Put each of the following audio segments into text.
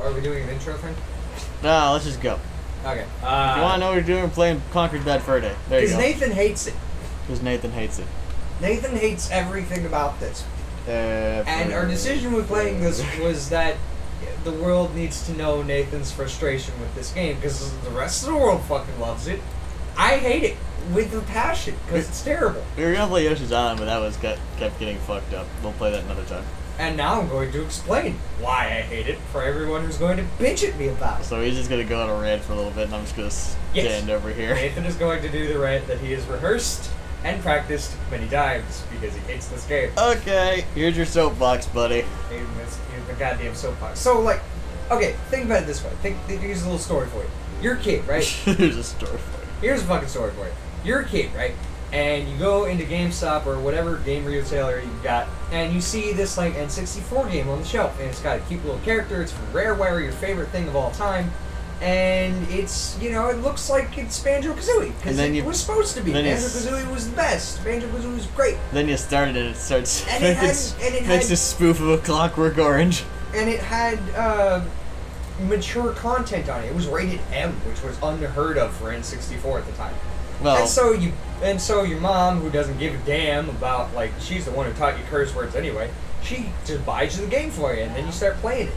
are we doing an intro thing? No, let's just go. Okay. If you want to know what we're doing, we're playing Conkers Bad Fur Day. There you go. Because Nathan hates it. Because Nathan hates it. Nathan hates everything about this. And our decision with playing this was that the world needs to know Nathan's frustration with this game, because the rest of the world fucking loves it. I hate it with a passion, because it's terrible. We were going to play Yoshi's Island, but that was kept getting fucked up. We'll play that another time. And now I'm going to explain why I hate it for everyone who's going to bitch at me about it. So he's just going to go on a rant for a little bit, and I'm just going to stand over here. Nathan is going to do the rant that he has rehearsed and practiced many times because he hates this game. Okay, here's your soapbox, buddy. Here's the goddamn soapbox. So, like, okay, think about it this way. Here's a little story for you. You're a kid, right? Here's a story for you. Here's a fucking story for you. You're a kid, right? And you go into GameStop or whatever game retailer you got, and you see this like N64 game on the shelf, and it's got a cute little character. It's from Rareware, your favorite thing of all time, and it's, you know, it looks like it's Banjo-Kazooie because it was supposed to be. Banjo-Kazooie was the best. Banjo-Kazooie was great. Then you start it, and it starts and makes a spoof of a Clockwork Orange, and it had mature content on it. It was rated M, which was unheard of for N64 at the time. Well, and so your mom, who doesn't give a damn about, like, she's the one who taught you curse words anyway, she just buys you the game for you, and then you start playing it.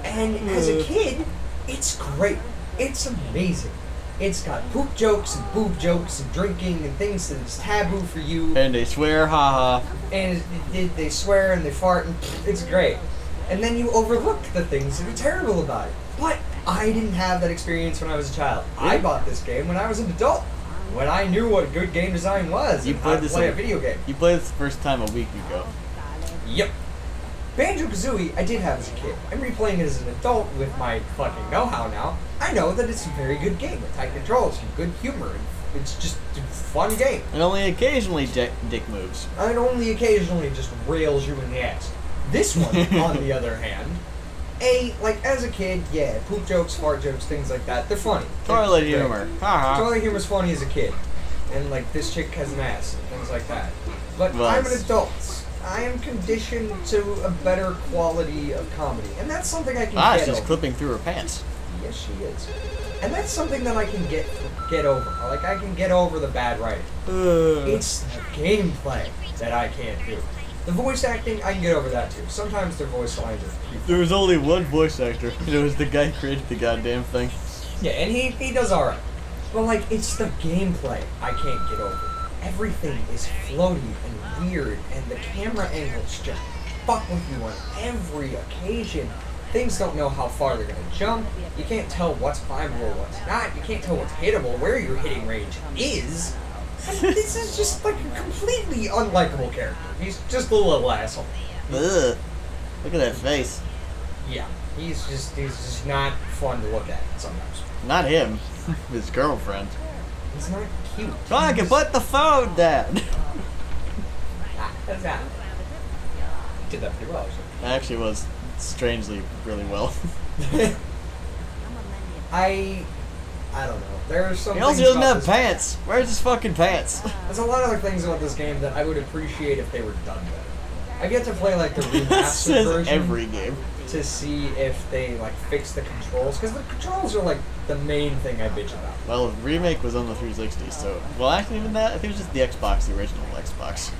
And as a kid, it's great. It's amazing. It's got poop jokes and boob jokes and drinking and things that is taboo for you. And they swear, haha. And they swear and they fart, and it's great. And then you overlook the things that are terrible about it. But I didn't have that experience when I was a child. I bought this game when I was an adult. When I knew what good game design was and how to play a video game. You played this the first time a week ago. Yep. Banjo-Kazooie, I did have as a kid. I'm replaying it as an adult with my fucking know-how now. I know that it's a very good game with tight controls and good humor. And it's just a fun game. And only occasionally dick moves. And only occasionally just rails you in the ass. This one, on the other hand, like, as a kid, yeah, poop jokes, fart jokes, things like that, they're funny. Toilet humor. Toilet humor's funny as a kid. And, like, this chick has an ass and things like that. But I'm an adult. I am conditioned to a better quality of comedy. And that's something I can get she's over. clipping through her pants. Yes, she is. And that's something that I can get over. Like, I can get over the bad writing. It's the gameplay that I can't do. The voice acting, I can get over that too. Sometimes their voice lines are creepy. There was only one voice actor, and it was the guy who created the goddamn thing. Yeah, and he does alright. But, like, it's the gameplay I can't get over. Everything is floaty and weird, and the camera angles just fuck with you on every occasion. Things don't know how far they're going to jump. You can't tell what's climbable, what's not. You can't tell what's hittable, where your hitting range is. This is just like a completely unlikable character. He's just a little asshole. Ugh. Look at that face. Yeah, he's just not fun to look at sometimes. Not him. His girlfriend. He's not cute. I can put the phone down. That's that. He did that pretty well, actually. Actually, was strangely really well. I don't know. There's some. He also doesn't have pants. Where's his fucking pants? There's a lot of other things about this game that I would appreciate if they were done better. I've yet to play like the remastered version every game to see if they like fix the controls, because the controls are like the main thing I bitch about. Well, the remake was on the 360, so actually even that I think it was just the Xbox, the original Xbox.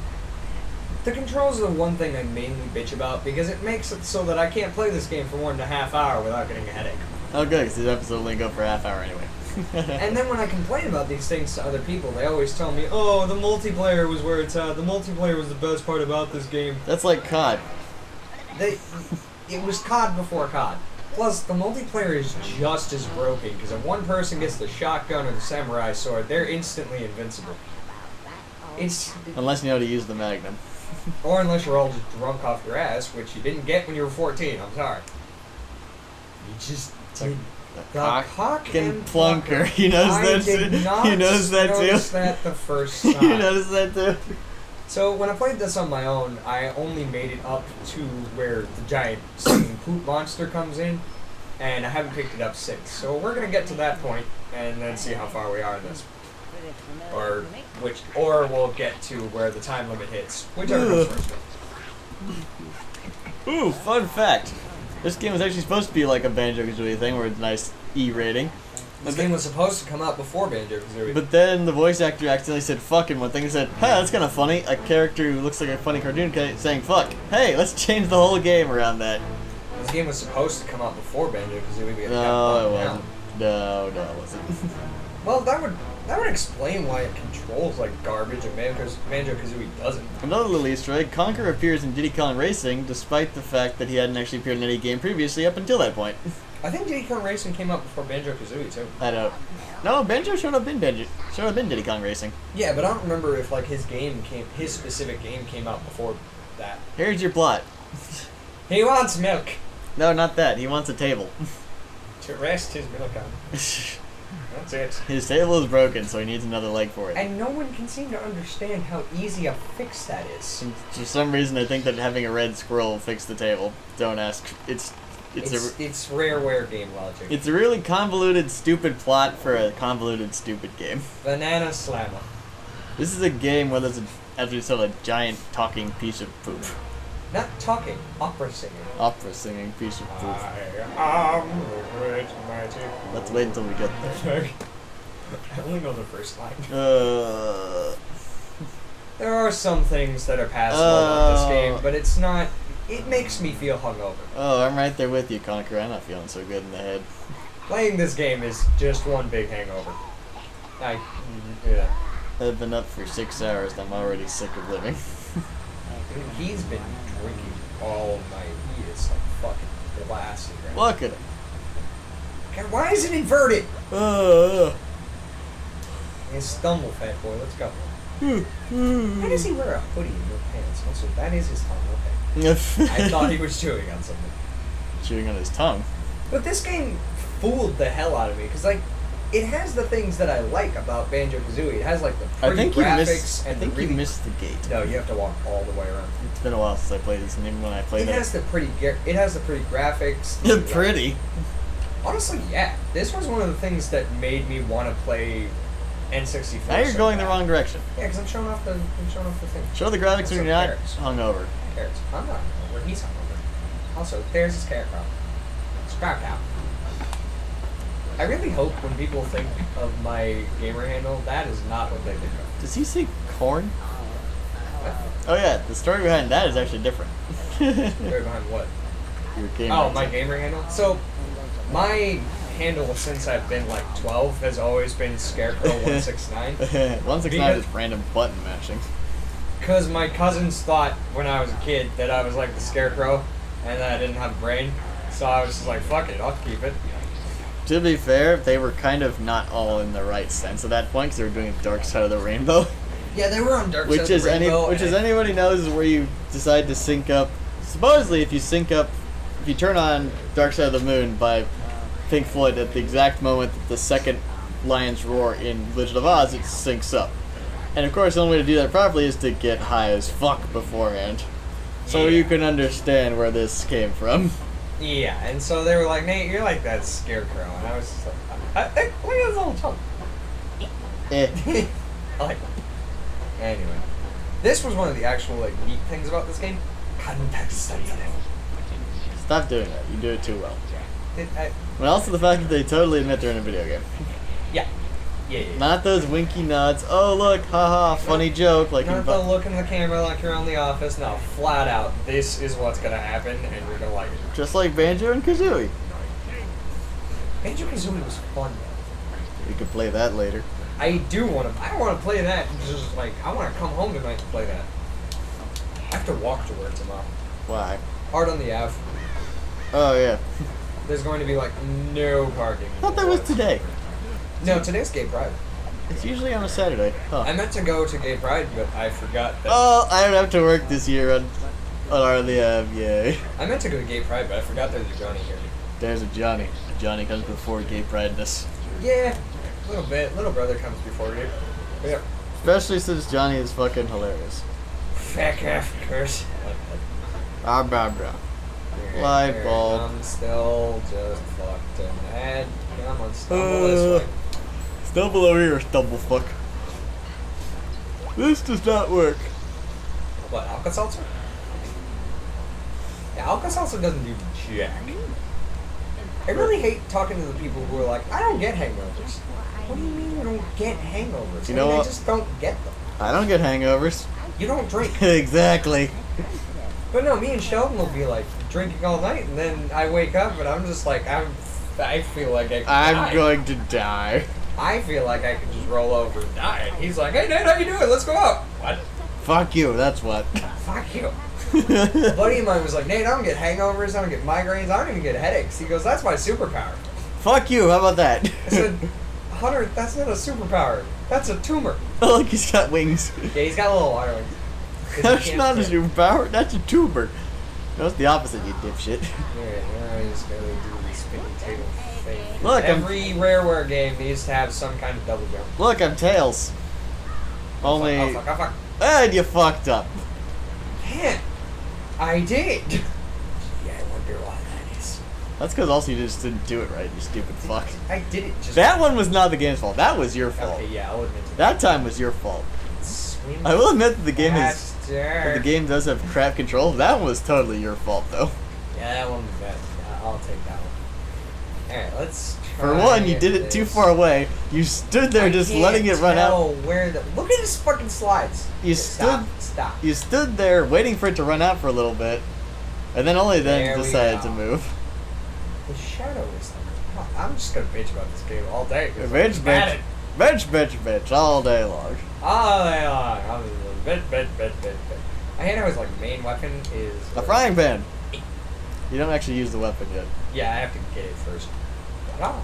The controls are the one thing I mainly bitch about because it makes it so that I can't play this game for 1.5 hours without getting a headache. Oh, good, because this episode only go for a half hour anyway. And then when I complain about these things to other people, they always tell me, "Oh, the multiplayer was where it's at. The multiplayer was the best part about this game." That's like COD. It was COD before COD. Plus, the multiplayer is just as broken because if one person gets the shotgun or the samurai sword, they're instantly invincible. Unless you know how to use the Magnum. Or unless you're all just drunk off your ass, which you didn't get when you were 14. I'm sorry. You just did. The cock and plunker. He knows that too. He knows that too. I noticed that the first time. He noticed that too. So when I played this on my own, I only made it up to where the giant singing poop monster comes in, and I haven't picked it up since. So we're gonna get to that point and then see how far we are in this, or we'll get to where the time limit hits, whichever comes first. Ooh, fun fact. This game was actually supposed to be like a Banjo-Kazooie thing where it's a nice E rating. This game was supposed to come out before Banjo-Kazooie. But then the voice actor accidentally said fuck in one thing and said, "Huh, that's kind of funny." A character who looks like a funny cartoon saying fuck. Hey, let's change the whole game around that. This game was supposed to come out before Banjo-Kazooie. No, it wasn't. No, it wasn't. Well, that would explain why it controls like garbage and Banjo-Kazooie doesn't. Another little Easter egg, Conker appears in Diddy Kong Racing despite the fact that he hadn't actually appeared in any game previously up until that point. I think Diddy Kong Racing came out before Banjo-Kazooie too. I don't. No, Banjo showed up in Diddy Kong Racing. Yeah, but I don't remember if like his specific game came out before that. Here's your plot. He wants milk No, not that. He wants a table. to rest his milk on. That's it. His table is broken, so he needs another leg for it. And no one can seem to understand how easy a fix that is. For some reason, I think that having a red squirrel will fix the table. Don't ask. It's rareware game logic. It's a really convoluted, stupid plot for a convoluted, stupid game. Banana Slammer. This is a game where there's actually sort of a giant talking piece of poop. Not talking, opera singing. Opera singing piece of poop. I am the great magic. Let's wait until we get there. I only know the first line. There are some things that are passable about this game, but it's not. It makes me feel hungover. Oh, I'm right there with you, Conker. I'm not feeling so good in the head. Playing this game is just one big hangover. Yeah. I've been up for 6 hours and I'm already sick of living. He's been drinking all night. He is like fucking blasted right now. Look at it. God, why is it inverted? Hey, stumble, fat boy. Let's go. Why does he wear a hoodie in your pants? Also, that is his tongue. Okay. I thought he was chewing on something. Chewing on his tongue. But this game fooled the hell out of me because like it has the things that I like about Banjo-Kazooie. It has like the pretty graphics and you missed the gate. No, you have to walk all the way around. It's been a while since I played this, and even when I played it, it has the pretty graphics. Pretty. Honestly, yeah. This was one of the things that made me want to play N64. Now you're going the wrong direction. Yeah, because I'm showing off the thing. Show the graphics Also, when you're not carrots. hungover. Carrots. I'm not hungover. He's hungover. Also, there's his carrot crop. Scrap out. I really hope when people think of my gamer handle, that is not what they think of. Does he say corn? Oh yeah, the story behind that is actually different. Story behind what? Your gamer Oh, my gamer handle? So, my handle since I've been like 12 has always been Scarecrow169. 169 is random button mashing. Because my cousins thought when I was a kid that I was like the Scarecrow and that I didn't have a brain. So I was just like, fuck it, I'll keep it. To be fair, they were kind of not all in the right sense at that point because they were doing Dark Side of the Rainbow. Yeah, they were on Dark Side of the Rainbow. Which, as anybody knows, is where you decide to sync up. Supposedly, if you turn on Dark Side of the Moon by Pink Floyd at the exact moment that the second lion's roar in Legend of Oz, it syncs up. And of course, the only way to do that properly is to get high as fuck beforehand. So you can understand where this came from. Yeah, and so they were like, Nate, you're like that Scarecrow. And I was just like, look at his little tongue. I like that. Anyway, this was one of the actual like neat things about this game. Context sensitive. Stop doing that. You do it too well. And also the fact that they totally admit they're in a video game. Yeah. Not those winky nods. Oh look, haha, funny joke. Like not the look in the camera like you're on The Office. No, flat out, this is what's gonna happen, and you're gonna like it. Just like Banjo and Kazooie. Banjo-Kazooie was fun though. We could play that later. I want to play that. Just like I want to come home tonight to play that. I have to walk to work tomorrow. Why? Hard on the Ave. Oh yeah. There's going to be like no parking. I thought that was today. No, today's Gay Pride. It's usually on a Saturday. Huh. I meant to go to Gay Pride, but I forgot that. Oh, I don't have to work this year on the yay. I meant to go to Gay Pride, but I forgot there's a Johnny here. There's a Johnny. Johnny comes before Gay Pride-ness. Yeah, a little bit. Little brother comes before you. Yeah. Especially since Johnny is fucking hilarious. Feck F curse. Ah, blah, blah. Light bulb. I'm still just fucked in the head. Come on, stumble this way. Stumble over here, stumble fuck. This does not work. What, Alka-Seltzer? Yeah, Alka-Seltzer doesn't do jack. I really hate talking to the people who are like, I don't get hangovers. What do you mean you don't get hangovers? You know I what? just don't get them. I don't get hangovers. You don't drink. Exactly. But no, me and Sheldon will be like drinking all night, and then I wake up and I'm just like, I feel like I could die. Going to die. I feel like I could just roll over and die. And he's like, hey, Nate, how you doing? Let's go out. What? Fuck you, that's what. Fuck you. A buddy of mine was like, Nate, I don't get hangovers, I don't get migraines, I don't even get headaches. He goes, that's my superpower. Fuck you, how about that? I said, Hunter, that's not a superpower. That's a tumor. Oh, look, he's got wings. Yeah, he's got a little wire wings. 'Cause That's he not a can't superpower, that's a tuber. That's the opposite, you dipshit. Yeah, now I just gotta do the spinning table thing. Look, every Rareware game needs to have some kind of double jump. Look, I'm Tails. Only... Oh, fuck, oh, fuck. And you fucked up. Can't. I did. Yeah, I wonder why that is. That's because also you just didn't do it right, you stupid fuck. I did it just... That one was not the game's fault, that was your fault. Okay, yeah, I'll admit to That time was your fault. Swing I will admit that the game is... faster. That the game does have crap control. That one was totally your fault, though. Yeah, that one was bad. Yeah, I'll take that one. Alright, let's try. For one, you did it too far away. You stood there just letting it run out. Where the... Look at his fucking slides. You Stop. stood... Stop. You stood there waiting for it to run out for a little bit, and then only then There we decided go. to move. The shadow is... I'm just gonna bitch about this game all day. 'cause Bitch, I'm bad at bitch, it. bitch, bitch, bitch, all day long. All day long. I'm just bitch. I hate how his like main weapon is A frying pan. You don't actually use the weapon yet. Yeah, I have to get it first. Oh.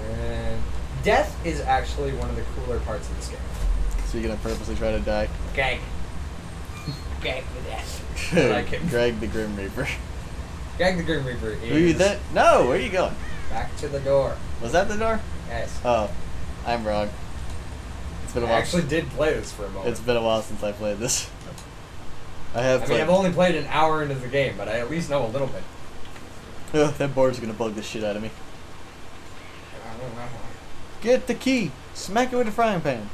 And death is actually one of the cooler parts of this game. So you're gonna purposely try to die. Gag. Gag the death. I like him. Greg the Grim Reaper. Gag the Grim Reaper is Who you that? No, where are you going? back to the door. Was that the door? Yes. Oh, I'm wrong. It's been a I while. actually did play this for a moment. It's been a while since I played this. I I mean, I've only played an hour into the game, but I at least know a little bit. Ugh, that board's gonna bug the shit out of me. Get the key. Smack it with a frying pan.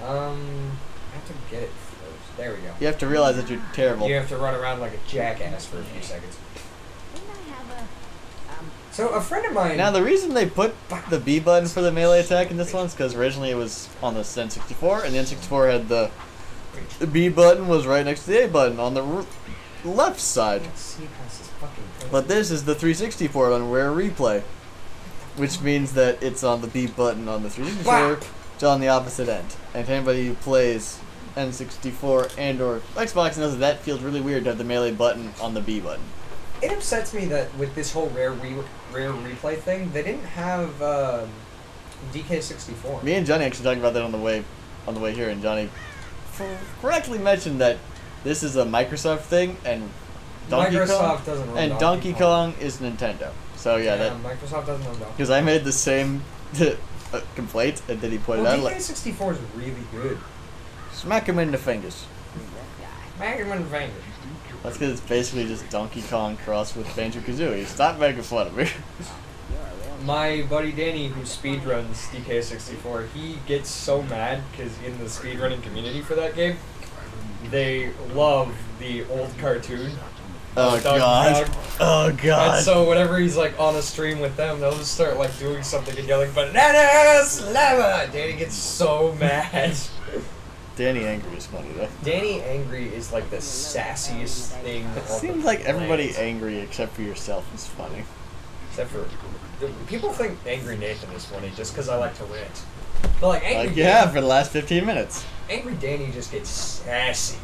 I have to get it first. There we go. You have to realize that you're terrible. You have to run around like a jackass for a few seconds. So a friend of mine... Now the reason they put the B button for the melee attack in this one is because originally it was on the N64, and the N64 had the B button was right next to the A button on the left side. But this is the 360 port on Rare Replay, which means that it's on the B button on the 364, it's on the opposite end. And anybody who plays N64 and or Xbox knows that feels really weird to have the melee button on the B button. It upsets me that with this whole rare replay thing, they didn't have DK64. Me and Johnny actually talked about that on the way here, and Johnny correctly mentioned that this is a Microsoft thing, and Microsoft doesn't run Donkey Kong is Nintendo. So yeah, that Microsoft doesn't run Donkey Kong. because I made the same complaint, and then he pointed out like, DK64 is really good. smack him in the fingers. Smack him in the fingers. That's because it's basically just Donkey Kong crossed with Banjo-Kazooie. Stop making fun of me. My buddy Danny, who speedruns DK64, he gets so mad because in the speedrunning community for that game, they love the old cartoon. Oh Donkey god. Kong. Oh god. And so whenever he's like on a stream with them, they'll just start like doing something and yelling, "Banana Slammer!" Danny gets so mad. Danny Angry is funny though. Danny Angry is like the sassiest thing. It on seems the like everybody planet. angry except for yourself is funny. Except for people think Angry Nathan is funny just because I like to rant. But like Angry Like you have for the last 15 minutes. Angry Danny just gets sassy.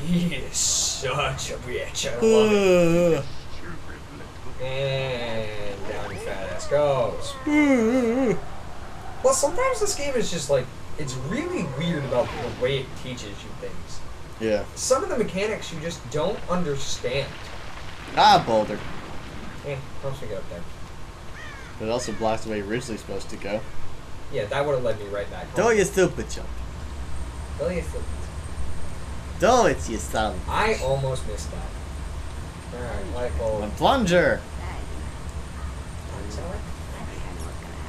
He is such a bitch. I love it. And down your fat ass goes. Well, sometimes this game is just like, it's really weird about the way it teaches you things. Yeah. Some of the mechanics you just don't understand. Ah, boulder. Once we get up there. But it also blocks the way you're originally supposed to go. Yeah, that would have led me right back home. Do you stupid jump. Do you stupid. Do it, you son. I almost missed that. Alright, light bulb. A plunger.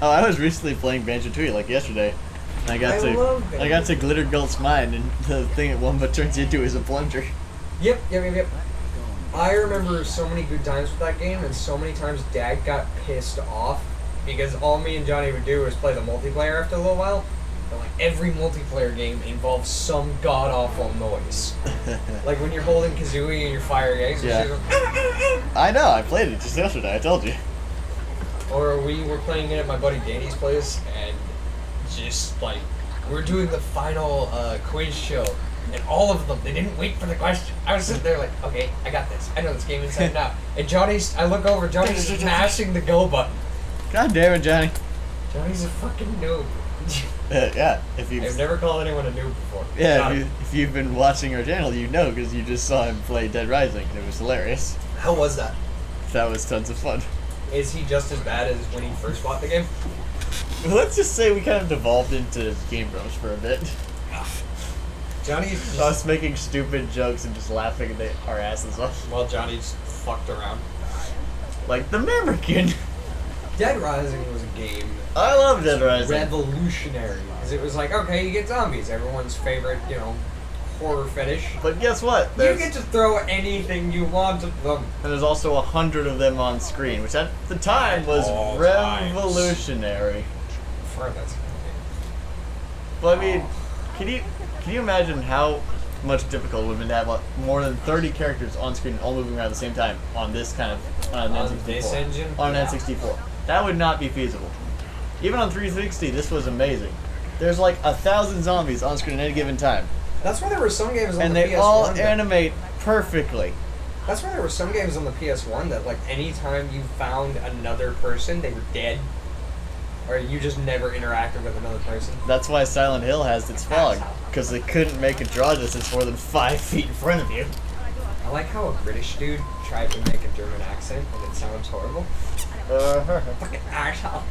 Oh, I was recently playing Banjo-Tooie like yesterday. And I got to Glitter Gult's Mine, and the thing it one but turns into is a plunger. Yep. I remember so many good times with that game, and so many times Dad got pissed off because all me and Johnny would do was play the multiplayer after a little while. But like every multiplayer game involves some god awful noise. Like when you're holding Kazooie and you're firing eggs. Yeah. I know. I played it just yesterday. I told you. Or we were playing it at my buddy Danny's place, and just like we're doing the final quiz show. And all of them, they didn't wait for the question. I was sitting there like, okay, I got this. I know this game inside and out. And I look over, Johnny's mashing the go button. God damn it, Johnny. Johnny's a fucking noob. Yeah, I've never called anyone a noob before. Yeah, if you've been watching our channel, you know, because you just saw him play Dead Rising. It was hilarious. How was that? That was tons of fun. Is he just as bad as when he first bought the game? Let's just say we kind of devolved into Game Bros for a bit. Johnny's just, us making stupid jokes and just laughing our asses off. Well, Johnny's fucked around. Like the American. Dead Rising was a game. I love Dead Rising. Revolutionary. Because it was like, okay, you get zombies. Everyone's favorite, horror fetish. But guess what? You get to throw anything you want at them. And there's also 100 of them on screen, which at the time was revolutionary. For that's Well, I mean, can you imagine how much difficult it would have been to have more than 30 characters on screen all moving around at the same time on this kind of on an N64? This engine? On an N64. That would not be feasible. Even on 360, this was amazing. There's like 1,000 zombies on screen at any given time. That's why there were some games on and the PS1. And they all animate perfectly. That's why there were some games on the PS1 that, like, anytime you found another person, they were dead. Or you just never interacted with another person. That's why Silent Hill has its fog. Because they couldn't make a draw distance more than 5 feet in front of you. I like how a British dude tried to make a German accent and it sounds horrible. Fucking arsehole.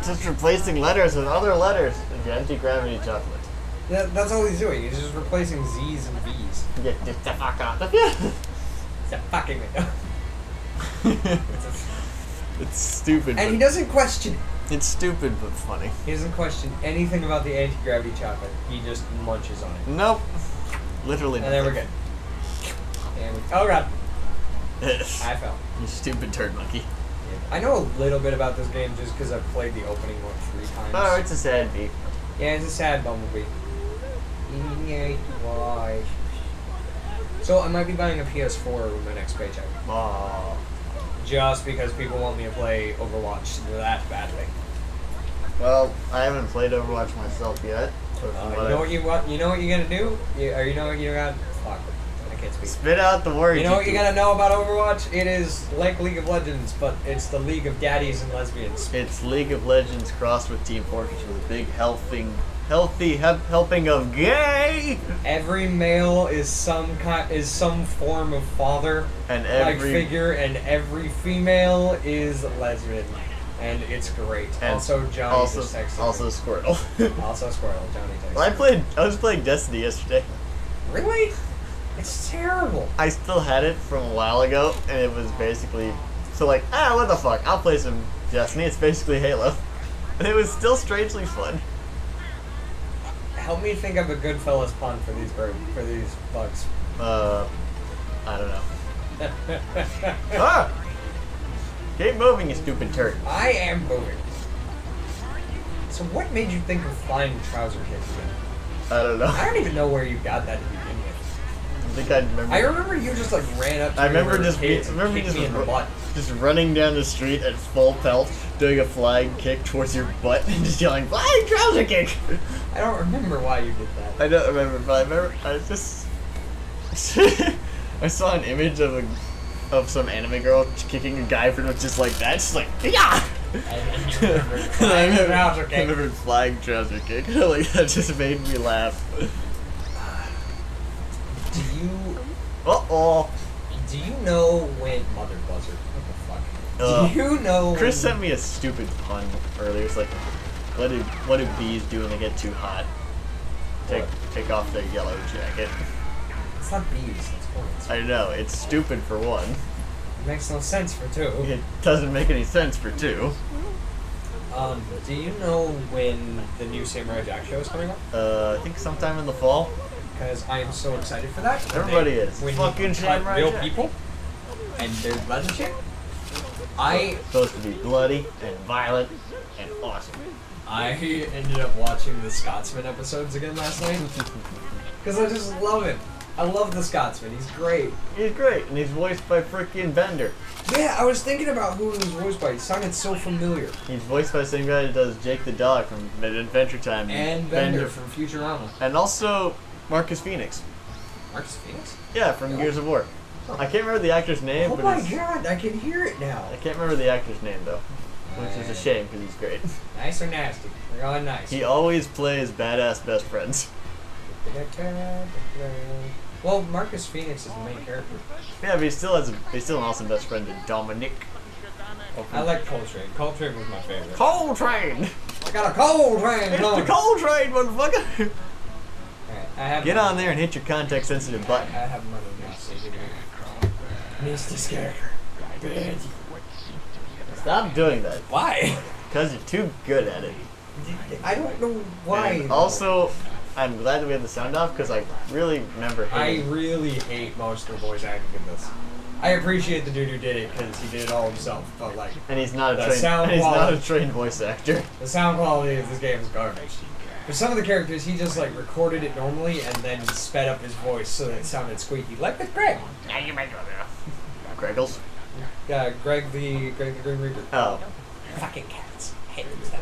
Just replacing letters with other letters. The anti-gravity chocolate. That's all he's doing. He's just replacing Z's and V's. Get the fuck off. It's a fucking It's stupid. And he doesn't question it. It's stupid but funny. He doesn't question anything about the anti-gravity chocolate. He just munches on it. Nope. Literally and nothing. then we're good. Oh god. I fell. You stupid turd monkey. I know a little bit about this game just because I've played the opening one 3 times. Oh, it's a sad beat. Yeah, it's a sad bumblebee. Why? So I might be buying a PS4 with my next paycheck. Aww. Just because people want me to play Overwatch that badly. Well, I haven't played Overwatch myself yet. You know what you know what you gotta do? You know what you got? Fuck. I can't speak. Spit out the words. You know what you gotta know about Overwatch? It is like League of Legends, but it's the League of Daddies and Lesbians. It's League of Legends crossed with Team Fortress with a big healthy helping of gay. Every male is some form of father and like figure, and every female is lesbian, and it's great. And also Johnny just texted. Also Squirtle. Also Squirtle. Johnny texted. Well, I was playing Destiny yesterday. Really? It's terrible. I still had it from a while ago, and it was basically what the fuck? I'll play some Destiny. It's basically Halo, and it was still strangely fun. Help me think of a Goodfellas pun for these bugs. I don't know. Ah! Keep moving, you stupid turd. I am moving. So what made you think of flying trouser kicks again? I don't know. I don't even know where you got that to begin with. I think I remember. I remember you just ran up to I remember me just running down the street at full pelt, doing a flying kick towards your butt, and just yelling, "Flying trouser kick!" I don't remember why you did that. I don't remember, but I just I saw an image of some anime girl kicking a guy pretty much just like that, just like yeah. And you remembered flying trouser kick. I remembered flying trouser kick. Like that just made me laugh. Do you know when Mother Buzzard? What the fuck? Do you know? Chris sent me a stupid pun earlier. It's like, what do bees do when they get too hot? Take off their yellow jacket. It's not bees. It's hornets. I know. It's stupid for one. It makes no sense for two. It doesn't make any sense for two. Do you know when the new Samurai Jack show is coming up? I think sometime in the fall. Because I am so excited for that. Everybody is. When Fucking you cut Samurai real Jack. people, and there's blood and shit. It's supposed to be bloody and violent and awesome. I ended up watching the Scotsman episodes again last night. Because I just love him. I love the Scotsman. He's great. He's great, and he's voiced by frickin' Bender. Yeah, I was thinking about who he was voiced by. He sounded so familiar. He's voiced by the same guy that does Jake the Dog from Adventure Time. And Bender from Futurama. And also Marcus Phoenix. Marcus Phoenix? Yeah, from Gears of War. I can't remember the actor's name, Oh but my god, I can hear it now. I can't remember the actor's name, though. Which is a shame, because he's great. Nice or nasty? We're going nice. He always plays badass best friends. Well, Marcus Phoenix is the main character. Yeah, but he's still an awesome best friend in Dominic. I like Coltrane. Coltrane was my favorite. Coltrane! I got a Coltrane It's coming. the Coltrane, motherfucker! Alright, I have Get money. on there and hit your context sensitive button. I have money now, so give me Mr. Scarecrow. Bitch. Stop doing that. Why? Because you're too good at it. I don't know why. And also, I'm glad that we had the sound off because I really remember I hating. really hate most of the voice acting in this. I appreciate the dude who did it because he did it all himself, but like And he's not a the trained. sound He's not quality- a trained voice actor. the sound quality of this game is garbage. For some of the characters, he just like recorded it normally and then sped up his voice so that it sounded squeaky, like with Greg. Greggles. Greg the Green Reaper. Oh. Fucking cats. Hate them.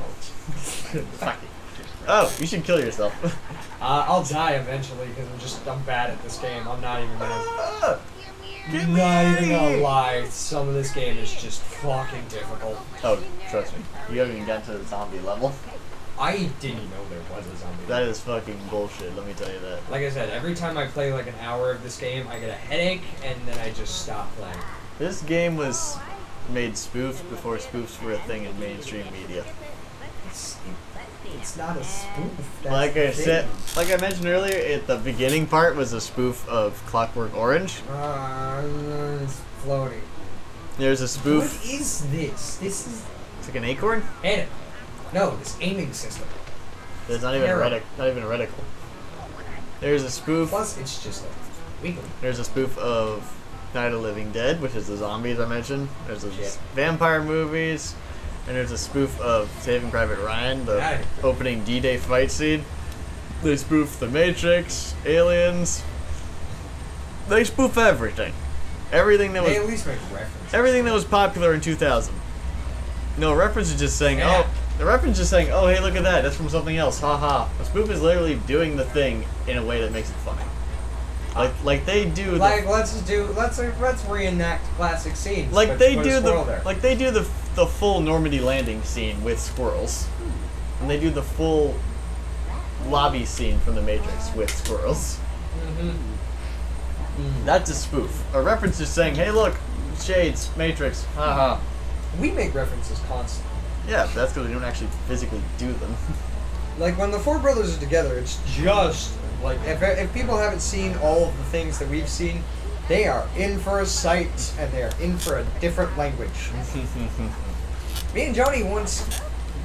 Fuck it. Oh, you should kill yourself. I'll die eventually because I'm bad at this game. I'm not even gonna. Get Not even me! gonna lie. Some of this game is just fucking difficult. Oh, trust me. You haven't even gotten to the zombie level. I didn't know there was a zombie. That is fucking bullshit, let me tell you that. Like I said, every time I play like an hour of this game, I get a headache and then I just stop playing. This game was made spoofed before spoofs were a thing in mainstream media. It's not a spoof. That's Like I the said, thing. like I mentioned earlier, the beginning part was a spoof of Clockwork Orange. It's floating. There's a spoof. What is this? This is It's like an acorn. aim. No, this aiming system. There's not even a Arrow. not even a reticle. There's a spoof. Plus, it's just like wiggly. There's a spoof of Night of the Living Dead, which is the zombies I mentioned. There's a Shit. vampire movies, and there's a spoof of Saving Private Ryan, the Got it. opening D-Day fight scene. They spoof The Matrix, Aliens. They spoof everything. Everything that They at was least make references. everything that was popular in 2000. No, a reference is just saying, Yeah. oh, the reference is just saying, oh, hey, look at that, that's from something else, haha. A spoof is literally doing the thing in a way that makes it funny. Like they do, Like let's reenact classic scenes. like but they put a do squirrel there. the full Normandy landing scene with squirrels, and they do the full lobby scene from The Matrix with squirrels. That's a spoof. A reference is saying, hey, look, shades, Matrix, haha. We make references constantly. Yeah, but that's because we don't actually physically do them. Like when the four brothers are together, it's just like if people haven't seen all of the things that we've seen, they are in for a sight and they are in for a different language. Me and Johnny once,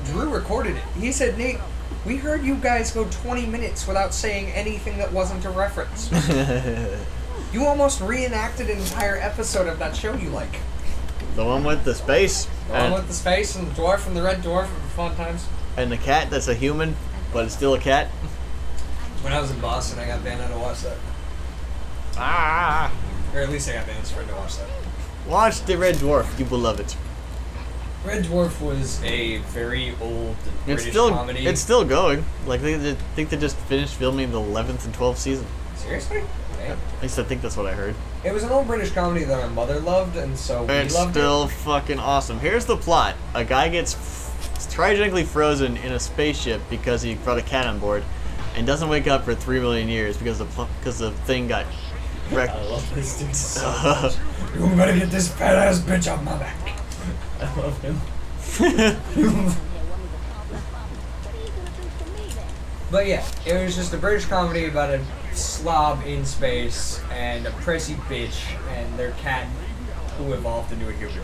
Drew recorded it. He said, Nate, we heard you guys go 20 minutes without saying anything that wasn't a reference. You almost reenacted an entire episode of that show you like. The one with the space The one with the space and the dwarf and the red dwarf of the fun times. and the cat that's a human, but it's still a cat. When I was in Boston, I got banned to watch that. Ah! Or at least I got banned to watch that. Watch the Red Dwarf, you will love it. Red Dwarf was a very old It's British still comedy. it's still going. Like they think they just finished filming the 11th and 12th season. Seriously? Damn. At least I think that's what I heard. It was an old British comedy that my mother loved, and so we It's loved still it. fucking awesome. Here's the plot: a guy gets tragically frozen in a spaceship because he brought a cat on board, and doesn't wake up for 3 million years because the thing got wrecked. I love this dude so much. You better get this fat ass bitch off my back. I love him. But yeah, it was just a British comedy about a slob in space and a prissy bitch and their cat who evolved into a human.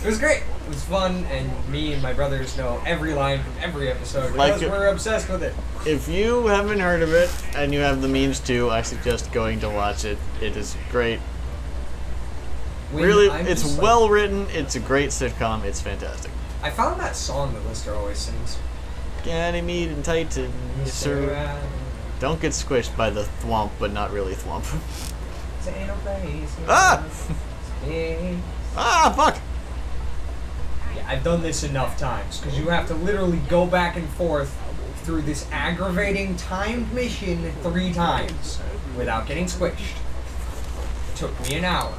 It was great. It was fun, and me and my brothers know every line from every episode Like because we're obsessed with it. If you haven't heard of it and you have the means to, I suggest going to watch it. It is great. When Really, I'm it's just, well written. It's a great sitcom. It's fantastic. I found that song that Lister always sings. Ganymede and Titan, sir. Don't get squished by the thwomp, but not really thwomp. Ah! Ah, fuck! Yeah, I've done this enough times because you have to literally go back and forth through this aggravating timed mission 3 times without getting squished. Took me an hour.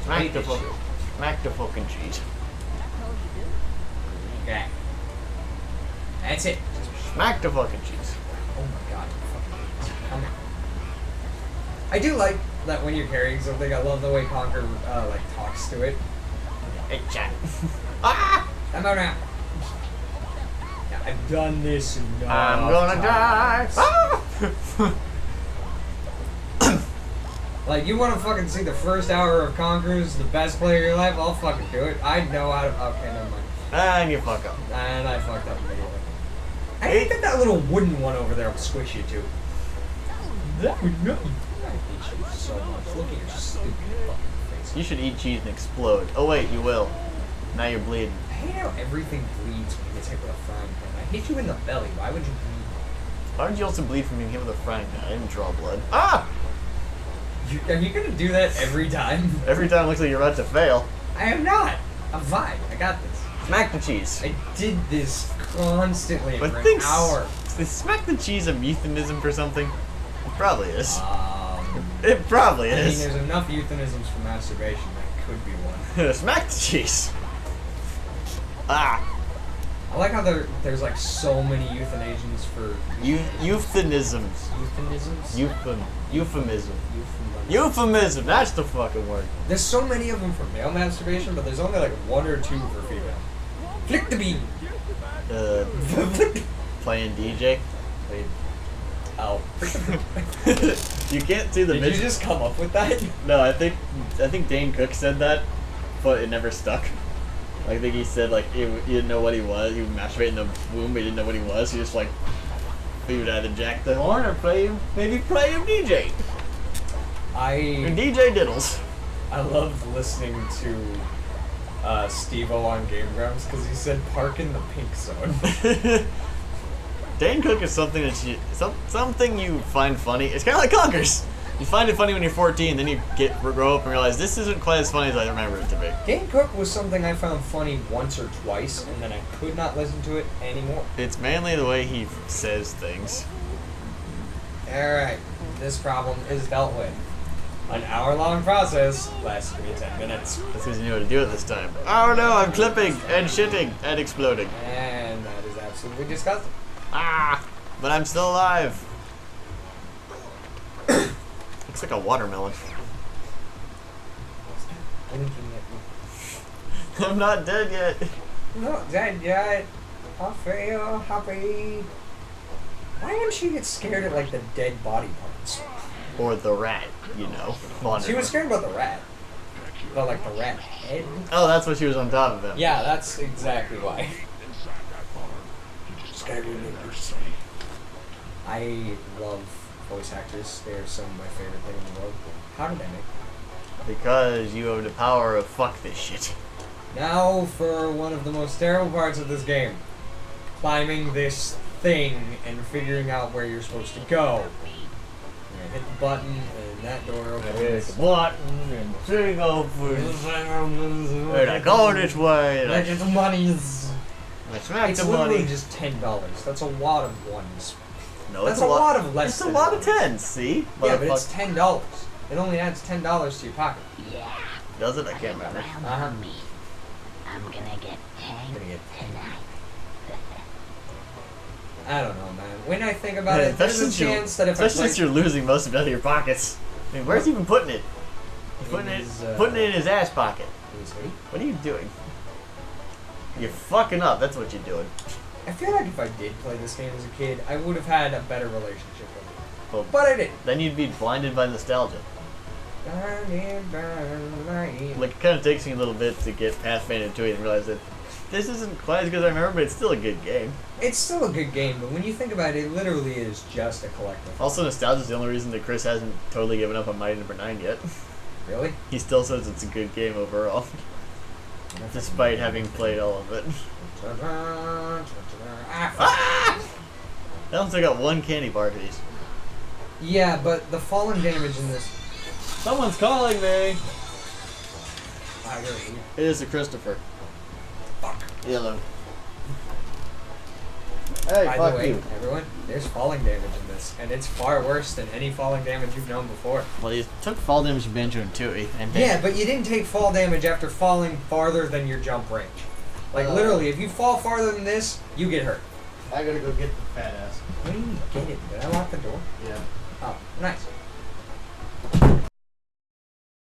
Smack the fucking cheese. Okay. That's it. Smack the fucking cheese. Oh my god. Come on. I do like that when you're carrying something. I love the way Conker like talks to it. Hey, chat. Ah! I'm out now. Yeah, I've done this enough. I'm gonna die. Ah! Like, you want to fucking see the first hour of Conkers, the best play of your life? I'll fucking do it. I know how to. Okay, never mind. And you fuck up. And I fucked up immediately. I hate that little wooden one over there will squish you too. That would not. I hate you so much. Look at your stupid fucking face. You should eat cheese and explode. Oh wait, you will. Now you're bleeding. I hate how everything bleeds when you get hit with a frying pan. I hit you in the belly. Why would you bleed? Why would you also bleed from being hit with a frying pan? I didn't draw blood. Ah! Are you gonna do that every time? Every time it looks like you're about to fail. I am not. I'm fine. I got this. Smack the cheese. I did this constantly for But an hour. Is smack the cheese a euphemism for something? It probably is. Um, It probably I mean, is. there's enough euphemisms for masturbation that could be one. Smack the cheese. Ah. I like how there's like so many euthanasians for Euphemisms. euphemisms. Euphemism. Euphemism. That's the fucking word. There's so many of them for male masturbation, but there's only like 1 or 2 for female. Flick the bean. Playing DJ. Oh. You can't see the Did you just come up with that? No, I think Dane Cook said that, but it never stuck. I think he said like he didn't know what he was. He would masturbate in the womb, but he didn't know what he was. He just like he would either jack the horn or play him DJ. Or DJ Diddles. I loved listening to Steve-O on Game Grumps because he said park in the pink zone. Dane Cook is something that something you find funny. It's kind of like Conkers. You find it funny when you're 14, then you grow up and realize this isn't quite as funny as I remember it to be. Dane Cook was something I found funny once or twice, and then I could not listen to it anymore. It's mainly the way he says things. Alright, this problem is dealt with. An hour-long process lasted me 10 minutes. That's because you knew how to do it this time. Oh no, I'm clipping and shitting and exploding. And that is absolutely disgusting. Ah! But I'm still alive. Looks like a watermelon. Blinking at me. I'm not dead yet. Not dead yet. I feel happy. Why wouldn't she get scared at like the dead body parts? Or the rat, you know. She was scared about the rat. But like the rat head? Oh, that's what she was on top of him. Yeah, that's exactly why. I love voice actors. They're some of my favorite things in the world. How did I make them? Because you have the power of fuck this shit. Now for one of the most terrible parts of this game. Climbing this thing and figuring out where you're supposed to go. I hit the button and that door opens. The button and the thing opens. And I go this way. And I get the monies. I smack It's the literally money. just $10. That's a lot of ones. No, That's it's a lot of less It's a than lot of ones. tens, see? Yeah, but it's $10. It only adds $10 to your pocket. Yeah. Does it? I can't remember. Around me. I'm gonna get tanked Gonna get tonight. I don't know, man. When I think about it, there's a chance that if I especially since you're losing most of it out of your pockets. I mean, where's he even putting it? He's putting it in his ass pocket. What are you doing? You're fucking up. That's what you're doing. I feel like if I did play this game as a kid, I would have had a better relationship with it. Well, But I didn't. then you'd be blinded by nostalgia. Like, it kind of takes me a little bit to get past Bandit 2 and realize that this isn't quite as good as I remember, but it's still a good game. It's still a good game, but when you think about it, it literally is just a collectible. Also, nostalgia is the only reason that Chris hasn't totally given up on Mighty Number 9 yet. Really? He still says it's a good game overall, despite having played all of it. Ah! That one's got one candy bar piece. Yeah, but the falling damage in this... Someone's calling me! I gotta leave. It is a Christopher. Fuck. Yellow. Hey, By fuck the way, you. everyone, there's falling damage in this, and it's far worse than any falling damage you've known before. Well, you took fall damage from Banjo and Tooie. And Yeah, but you didn't take fall damage after falling farther than your jump range. Like, literally, if you fall farther than this, you get hurt. I gotta go get the fat ass. What do you mean get it? Did I lock the door? Yeah. Oh, nice.